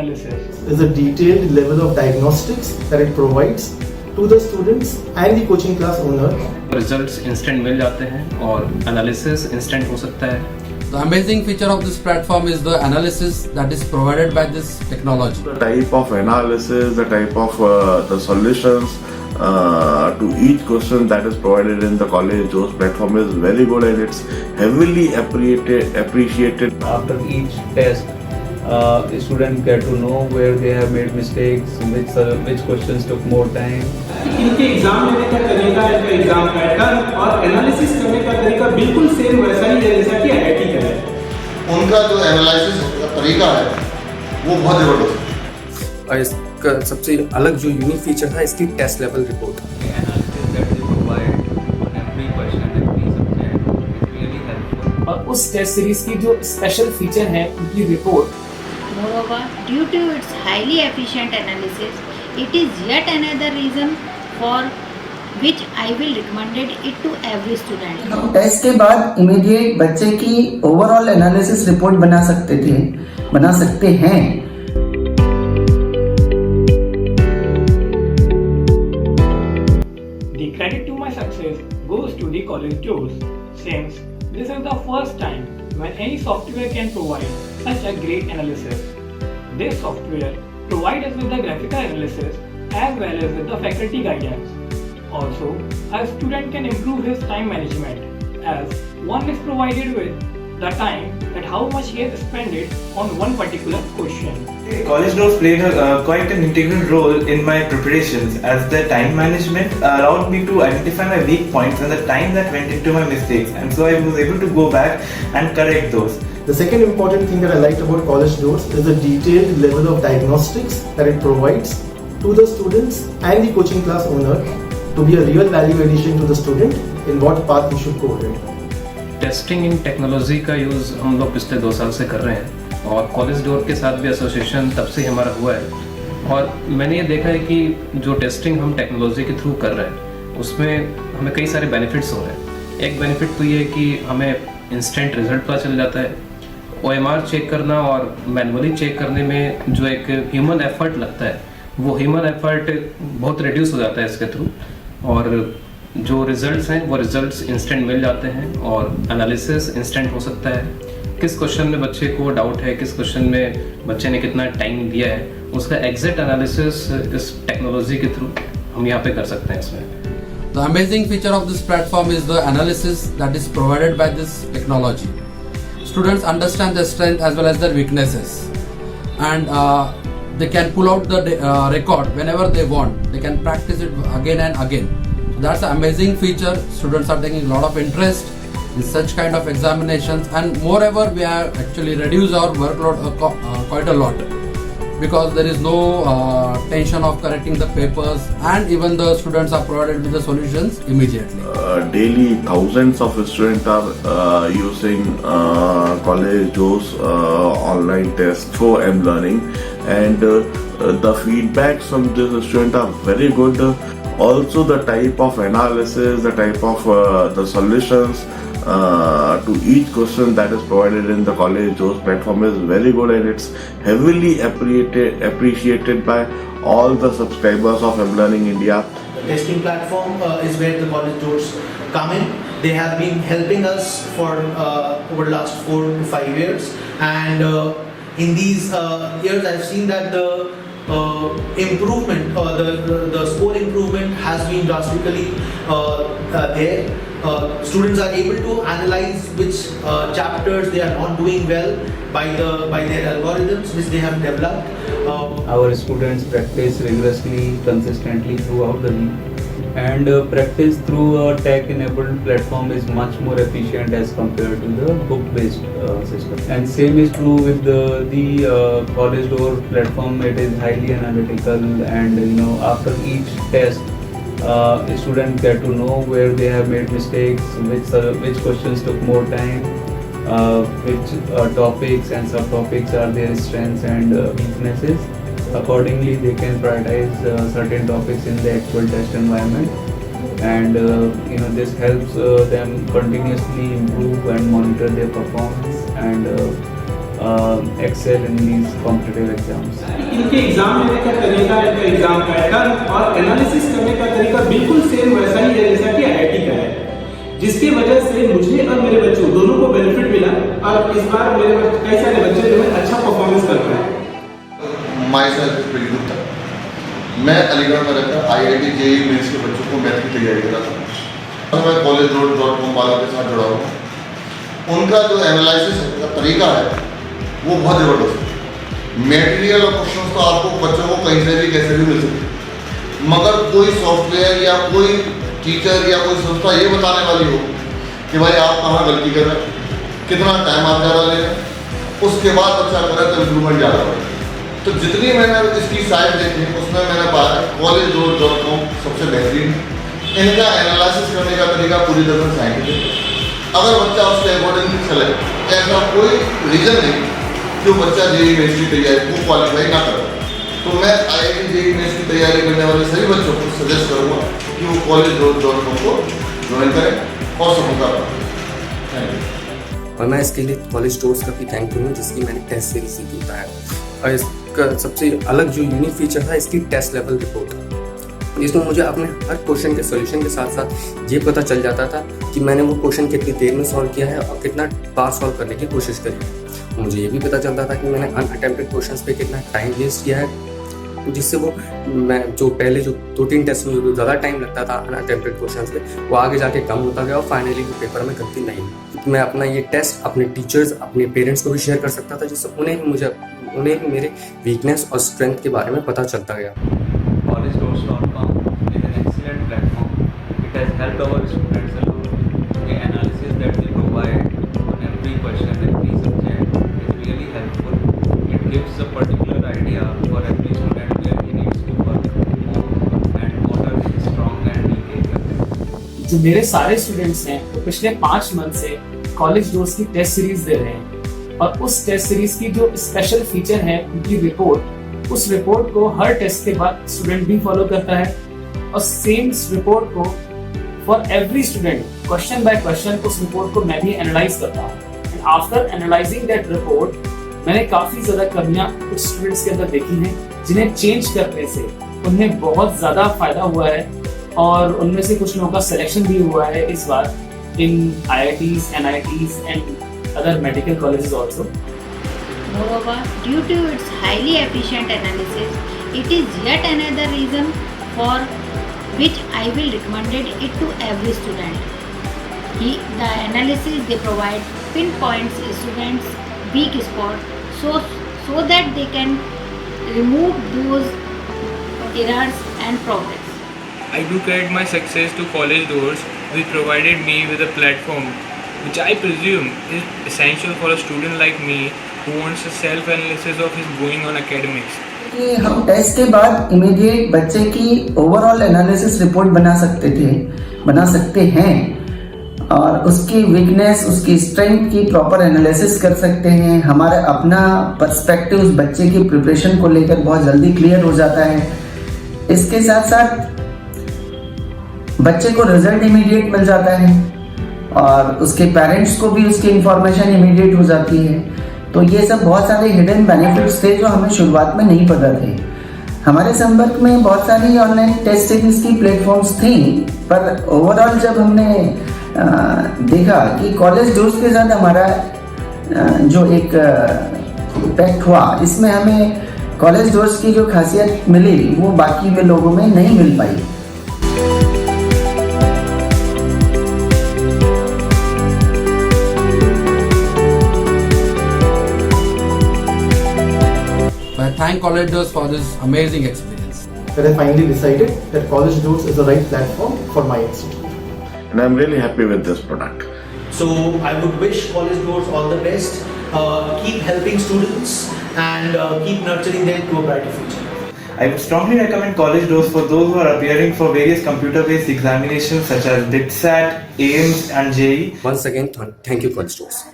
analysis is a detailed level of diagnostics that it provides to the students and the coaching class owner. Results instant मिल जाते हैं और analysis instant हो सकता है. The amazing feature of this platform is the analysis that is provided by this technology. The type of analysis, the type of the solutions to each question that is provided in the College Doors platform is very good, and it's heavily appreciated. After each test, students get to know where they have made mistakes, which questions took more time. इनके exam लेने का तरीका, इनका exam pattern और analysis करने का तरीका बिल्कुल सेम वैसा ही है जैसा कि आईआईटी का है. उनका जो एनालिसिस का तरीका है वो बहुत जबरदस्त है. और इसका सबसे अलग जो यूनिक फीचर था इसकी टेस्ट लेवल रिपोर्ट. और उस टेस्ट सीरीज की जो स्पेशल फीचर है उनकी report. Moreover, due to its highly efficient analysis, it is yet another reason for which I will recommend it to every student. हम test के बाद इमीडिएट बच्चे की ओवरऑल एनालिसिस रिपोर्ट बना सकते हैं. The credit to my success goes to the College Doors, since this is the first time when any software can provide such a great analysis. This software provides us with the graphical analysis as well as with the faculty guidance. Also, a student can improve his time management as one is provided with the time that how much he has spent it on one particular question. College Doors played quite an integral role in my preparations, as the time management allowed me to identify my weak points and the time that went into my mistakes, and so I was able to go back and correct those. The second important thing that I liked about College Doors is the detailed level of diagnostics that it provides to the students and the coaching class owner to be a real value addition to the student in what path he should go ahead. Testing in technology का use हम लोग पिछले 2 साल से कर रहे हैं और कॉलेज डोर के साथ भी एसोसिएशन तब से हमारा हुआ है. और मैंने ये देखा है कि जो टेस्टिंग हम टेक्नोलॉजी के थ्रू कर रहे हैं उसमें हमें कई सारे बेनिफिट्स हो रहे हैं. एक बेनिफिट तो ये है कि हमें इंस्टेंट रिजल्ट पता चल जाता है. OMR चेक करना और मैनुअली चेक करने में जो एक ह्यूमन एफर्ट लगता है वो ह्यूमन एफर्ट बहुत रिड्यूस हो जाता है इसके थ्रू. और जो रिजल्ट्स हैं वो रिजल्ट्स इंस्टेंट मिल जाते हैं और एनालिसिस इंस्टेंट हो सकता है. किस क्वेश्चन में बच्चे को डाउट है, किस क्वेश्चन में बच्चे ने कितना टाइम दिया है, उसका एग्जैक्ट एनालिसिस इस टेक्नोलॉजी के थ्रू हम यहाँ पे कर सकते हैं इसमें. The amazing feature of this platform is the analysis that is provided by this technology. Students understand their strength as well as their weaknesses, and they can pull out the record whenever they want. They can practice it again and again. So that's an amazing feature. Students are taking a lot of interest in such kind of examinations, and moreover we have actually reduced our workload quite a lot, because there is no tension of correcting the papers, and even the students are provided with the solutions immediately. Daily thousands of students are using College Doors online tests for M-Learning, and the feedbacks from the students are very good. Also, the type of analysis, the type of the solutions to each question that is provided in the College Doors platform is very good, and it's heavily appreciated by all the subscribers of M-Learning India. The testing platform is where the College Doors come in. They have been helping us for over the last 4 to 5 years, and in these years I've seen that the improvement, the score improvement has been drastically there. Students are able to analyze which chapters they are not doing well by their algorithms which they have developed. Our students practice rigorously, consistently throughout the week, and practice through a tech-enabled platform is much more efficient as compared to the book-based system. And same is true with the College Door platform. It is highly analytical, and after each test, students get to know where they have made mistakes, which questions took more time, which topics and subtopics are their strengths and weaknesses. Accordingly, they can prioritize certain topics in the actual test environment, and this helps them continuously improve and monitor their performance, and excel in these competitive exams. इनके exam लेने का तरीका, इनका exam pattern और analysis करने का तरीका बिल्कुल सेम वैसा ही है जैसा कि IIT का है, जिसकी वजह से मुझे और मेरे बच्चों दोनों को बेनिफिट मिला और इस बार मेरे कई सारे बच्चे जो है अच्छा परफॉर्मेंस कर रहे हैं। माई सेल्फ गुप्ता, मैं अलीगढ़ में रहकर IIT JEE मेंस के बच्चों को मैथ की तैयारी करा था। मैं collegeroad.com वालों के साथ जुड़ा हूँ। उनका जो एनालिसिस का तरीका है वो बहुत ज़बरदस्त है। मेटेरियल और क्वेश्चन तो आपको बच्चों को कहीं से भी कैसे भी मिल सकते, मगर कोई सॉफ्टवेयर या कोई टीचर या कोई संस्था ये बताने वाली हो कि भाई आप कहाँ गलती कर रहे हैं, कितना टाइम आप ज़्यादा ले रहे हैं, उसके बाद बच्चा करें तो इम्प्रूवमेंट ज़्यादा हो। तो जितनी मैंने इसकी साइट देखी उसमें मैंने पाया collegeroad.com सबसे बेहतरीन। इनका एनालिसिस करने का तरीका पूरी तरह से साइंटिफिक। अगर बच्चा उसके अकॉर्डिंग चले, ऐसा कोई रीज़न नहीं कि वो बच्चा JEE मेंस की तैयारी को क्वालिफाई ना करे। तो मैं IIT JEE मेंस की तैयारी करने वाले सभी बच्चों को सजेस्ट करूँगा कि वो collegeroad.com को ज्वाइन करें और सफलता पाएं। और मैं इसके लिए कॉलेज डोर्स का भी थैंकफुल हूँ, जिसकी मैंने टेस्ट सीरीज ही बताया। और इसका सबसे अलग जो यूनिक फीचर था इसकी टेस्ट लेवल रिपोर्ट, जिसमें मुझे अपने हर क्वेश्चन के सॉल्यूशन के साथ साथ ये पता चल जाता था कि मैंने वो क्वेश्चन कितनी देर में सॉल्व किया है और कितना बार सॉल्व करने की कोशिश करी है। मुझे ये भी पता चलता था कि मैंने अनअटेम्प्टेड क्वेश्चंस पे कितना टाइम वेस्ट किया है, जिससे वो मैं जो पहले जो 2-3 टेस्ट में जो ज़्यादा टाइम लगता था अनअटेम्प्टेड क्वेश्चंस पे, वो आगे जाके कम होता गया और फाइनली वो पेपर में गलती नहीं हुई। मैं अपना ये टेस्ट अपने टीचर्स, अपने पेरेंट्स को भी शेयर कर सकता था, जिससे उन्हें भी मेरे वीकनेस और स्ट्रेंथ के बारे में पता चलता गया। collegedoors.com is an excellent platform. It has helped our students a lot. The analysis that they provide on every question, every subject is really helpful. It gives a particular idea for every student where he needs to work more and what are his strong and weak areas. जो मेरे सारे students हैं वो पिछले 5 month से college doors की test series दे रहे हैं, और उस टेस्ट सीरीज की जो स्पेशल फीचर है उनकी रिपोर्ट, उस रिपोर्ट को हर टेस्ट के बाद स्टूडेंट भी फॉलो करता है, और सेम रिपोर्ट को for every student question by question उस रिपोर्ट को मैं भी एनालाइज करता हूँ। And after analysing that report मैंने काफ़ी ज़्यादा कमियां कुछ स्टूडेंट्स के अंदर देखी हैं, जिन्हें चेंज करने से उन्हें बहुत ज़्यादा फायदा हुआ है, और उनमें से कुछ लोगों का सिलेक्शन भी हुआ है इस बार इन IITs, NITs and other medical colleges also. Moreover, due to its highly efficient analysis, it is yet another reason for which I will recommend it to every student. The analysis they provide pinpoints students' weak spot so that they can remove those errors and progress. I do credit my success to College Doors, which provided me with a platform which I presume is essential for a student like me who wants a self-analysis of his going on academics. कि हम test के बाद immediate बच्चे की overall analysis report बना सकते हैं, और उसकी वीकनेस, उसकी स्ट्रेंथ की प्रॉपर एनालिसिस कर सकते हैं। हमारा अपना पर्सपेक्टिव उस बच्चे की प्रिपरेशन को लेकर बहुत जल्दी क्लियर हो जाता है। इसके साथ साथ बच्चे को रिजल्ट इमीडिएट मिल जाता है, और उसके पेरेंट्स को भी उसकी इंफॉर्मेशन इमीडिएट हो जाती है। तो ये सब बहुत सारे हिडन बेनिफिट्स थे जो हमें शुरुआत में नहीं पता थे। हमारे संपर्क में बहुत सारी ऑनलाइन टेस्ट सीरीज की प्लेटफॉर्म्स थी, पर ओवरऑल जब हमने देखा कि कॉलेज डोर्स के साथ हमारा जो एक इम्पैक्ट हुआ, इसमें हमें कॉलेज डोर्स की जो खासियत मिली वो बाकी में लोगों में नहीं मिल पाई। I thank College Doors for this amazing experience. That I finally decided that College Doors is the right platform for my institute. And I'm really happy with this product. So I would wish College Doors all the best. Keep helping students and keep nurturing them to a brighter future. I would strongly recommend College Doors for those who are appearing for various computer-based examinations such as DITSAT, AIMS and JEE. Once again, thank you College Doors.